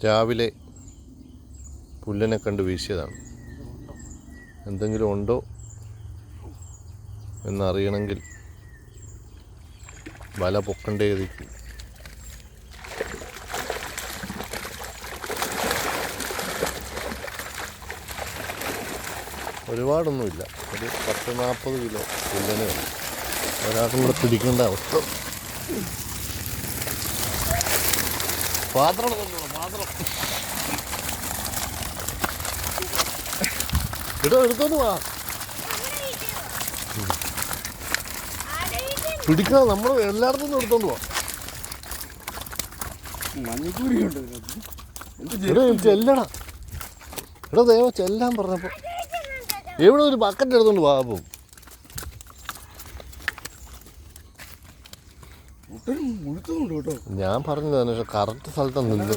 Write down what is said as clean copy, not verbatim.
രാവിലെ പുല്ലിനെ കണ്ട് വീശിയതാണ്. എന്തെങ്കിലും ഉണ്ടോ എന്നറിയണമെങ്കിൽ വല പൊക്കണ്ടേതിക്കും. ഒരുപാടൊന്നുമില്ല, ഒരു 10-40 കിലോ പുല്ലിനെ ഉണ്ട്. ഒരാൾക്കും കൂടെ പിടിക്കേണ്ട അവസ്ഥ. പാത്രം എടുത്തോണ്ട് വാ. പിടിക്കണം, നമ്മൾ എല്ലായിടത്തും എടുത്തോണ്ട് പോവാം. ചെല്ലടാ, എടാ ദൈവ ചെല്ലാൻ പറഞ്ഞപ്പോ എവിടെ ഒരു ബക്കറ്റ് എടുത്തോണ്ട് പോവാ. അപ്പം ഞാൻ പറഞ്ഞതാണ്, പക്ഷെ കറക്റ്റ് സ്ഥലത്താണ് നിന്ന്.